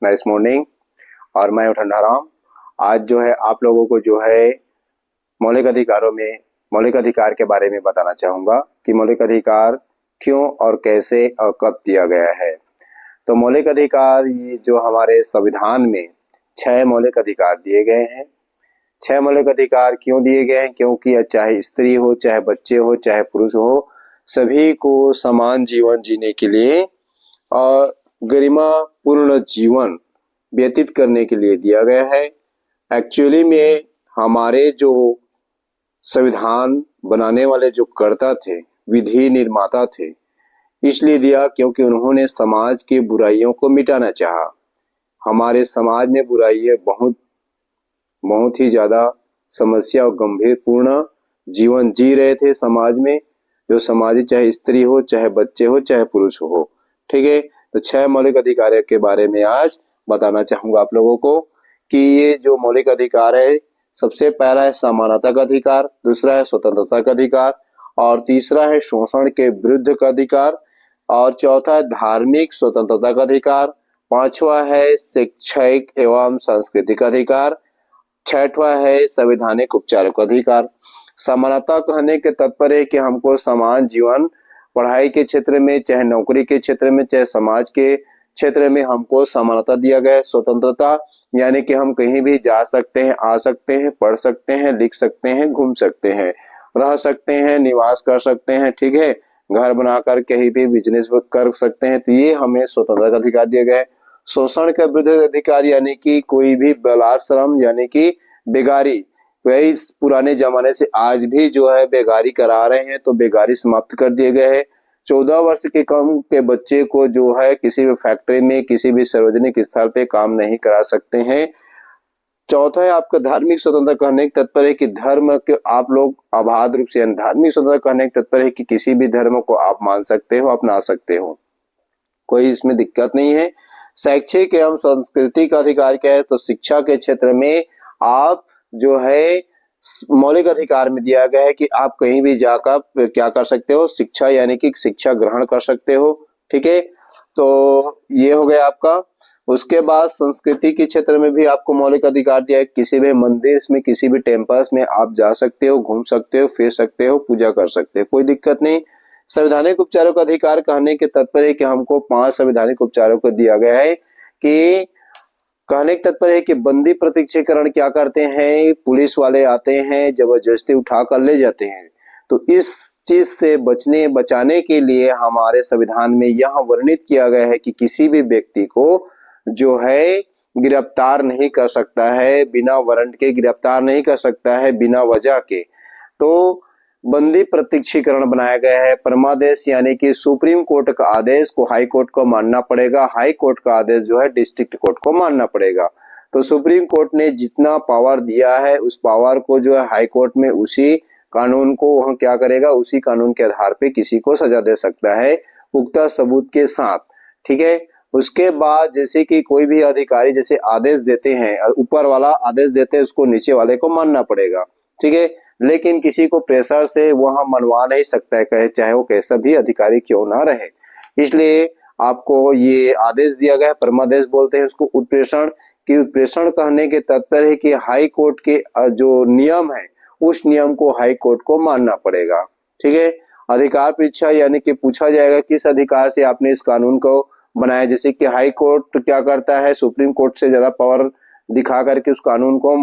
Nice morning. और मैं हूं ठंडाराम। आज जो है आप लोगों को जो है मौलिक अधिकारों में मौलिक अधिकार के बारे में बताना चाहूँगा कि मौलिक अधिकार क्यों और कैसे और कब दिया गया है। तो मौलिक अधिकार ये जो हमारे संविधान में 6 मौलिक अधिकार दिए गए हैं। 6 मौलिक अधिकार क्यों दिए गए हैं? क्योंकि चाहे स्त्री हो, चाहे बच्चे हो, चाहे पुरुष हो, सभी को समान जीवन जीने के लिए और गरिमापूर्ण जीवन व्यतीत करने के लिए दिया गया है। एक्चुअली में हमारे जो संविधान बनाने वाले जो कर्ता थे, विधि निर्माता थे, इसलिए दिया क्योंकि उन्होंने समाज की बुराइयों को मिटाना चाहा। हमारे समाज में बुराइयां बहुत ही ज्यादा समस्या और गंभीरपूर्ण जीवन जी रहे थे समाज में, जो समाज चाहे स्त्री हो, चाहे बच्चे हो, चाहे पुरुष हो। ठीक है, तो 6 मौलिक अधिकारों के बारे में आज बताना चाहूंगा आप लोगों को कि ये जो मौलिक अधिकार है, सबसे पहला है समानता का अधिकार, दूसरा है स्वतंत्रता का अधिकार, और तीसरा है शोषण के विरुद्ध का अधिकार, और चौथा है धार्मिक स्वतंत्रता का अधिकार, पांचवा है शैक्षिक एवं सांस्कृतिक अधिकार, छठवां है संवैधानिक उपचारों का अधिकार। समानता कहने के तात्पर्य है कि हमको समान जीवन, पढ़ाई के क्षेत्र में, चाहे नौकरी के क्षेत्र में, चाहे समाज के क्षेत्र में हमको समानता दिया गया है। स्वतंत्रता यानी कि हम कहीं भी जा सकते हैं, आ सकते हैं, पढ़ सकते हैं, लिख सकते हैं, घूम सकते हैं, रह सकते हैं, निवास कर सकते हैं, ठीक है, घर बनाकर कहीं भी बिजनेस कर सकते हैं। तो ये हमें स्वतंत्रता का अधिकार दिया गया है। शोषण का विरुद्ध अधिकार यानी कि कोई भी बलात्श्रम यानी कि बेगारी, वही पुराने जमाने से आज भी जो है बेगारी करा रहे हैं, तो बेगारी समाप्त कर दिए गए हैं। 14 वर्ष के कम के बच्चे को जो है किसी भी फैक्ट्री में, किसी भी सार्वजनिक स्थल पे काम नहीं करा सकते हैं। चौथा है आपका धार्मिक स्वतंत्रता कहने का तात्पर्य है कि धर्म के आप लोग अबाध रूप से, धार्मिक स्वतंत्रता कहने का तात्पर्य है कि किसी भी धर्म को आप मान सकते हो, अपना सकते हो, कोई इसमें दिक्कत नहीं है। शैक्षिक एवं संस्कृति का अधिकार क्या है? तो शिक्षा के क्षेत्र में आप जो है मौलिक अधिकार में दिया गया है कि आप कहीं भी जाकर क्या कर सकते हो, शिक्षा यानी कि शिक्षा ग्रहण कर सकते हो। ठीक है, तो ये हो गया आपका। उसके बाद संस्कृति के क्षेत्र में भी आपको मौलिक अधिकार दिया है। किसी भी मंदिर में, किसी भी टेम्पल्स में आप जा सकते हो, घूम सकते हो, फिर सकते हो, पूजा कर सकते हो, कोई दिक्कत नहीं। संवैधानिक उपचारों का अधिकार कहने के तात्पर्य है कि हमको 5 संवैधानिक उपचारों को दिया गया है कि कहने का तात्पर्य है कि बंदी प्रत्यक्षीकरण क्या करते हैं, पुलिस वाले आते हैं, जबरदस्ती उठा कर ले जाते हैं। तो इस चीज से बचाने के लिए हमारे संविधान में यह वर्णित किया गया है कि किसी भी व्यक्ति को जो है गिरफ्तार नहीं कर सकता है, बिना वारंट के गिरफ्तार नहीं कर सकता है, बिना वजह के। तो बंदी प्रत्यक्षीकरण बनाया गया है। परमादेश यानी कि सुप्रीम कोर्ट का आदेश को हाई कोर्ट को मानना पड़ेगा, हाई कोर्ट का आदेश जो है डिस्ट्रिक्ट कोर्ट को मानना पड़ेगा। तो सुप्रीम कोर्ट ने जितना पावर दिया है, उस पावर को जो है हाई कोर्ट में उसी कानून को वह क्या करेगा, उसी कानून के आधार पे किसी को सजा दे सकता है, पुख्ता सबूत के साथ। ठीक है, उसके बाद जैसे कि कोई भी अधिकारी जैसे आदेश देते हैं, ऊपर वाला आदेश देते हैं, उसको नीचे वाले को मानना पड़ेगा। ठीक है, लेकिन किसी को प्रेशर से वह मनवा नहीं सकता है, कहे चाहे वो कैसा भी अधिकारी क्यों ना रहे। इसलिए आपको ये आदेश दिया गया है, परमादेश बोलते हैं उसको। उत्प्रेषण की, उत्प्रेषण कहने के तात्पर्य है कि हाई कोर्ट के जो नियम है, उस नियम को हाई कोर्ट को मानना पड़ेगा। ठीक है, अधिकार परीक्षा यानी कि पूछा जाएगा किस अधिकार से आपने इस कानून को बनाया। जैसे कि हाई कोर्ट क्या करता है, सुप्रीम कोर्ट से ज्यादा पावर दिखा करके उस कानून को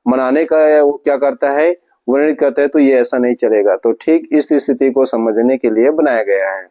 मनाने का वो क्या करता है, वर्णित करता है। तो ये ऐसा नहीं चलेगा। तो ठीक इस स्थिति को समझने के लिए बनाया गया है।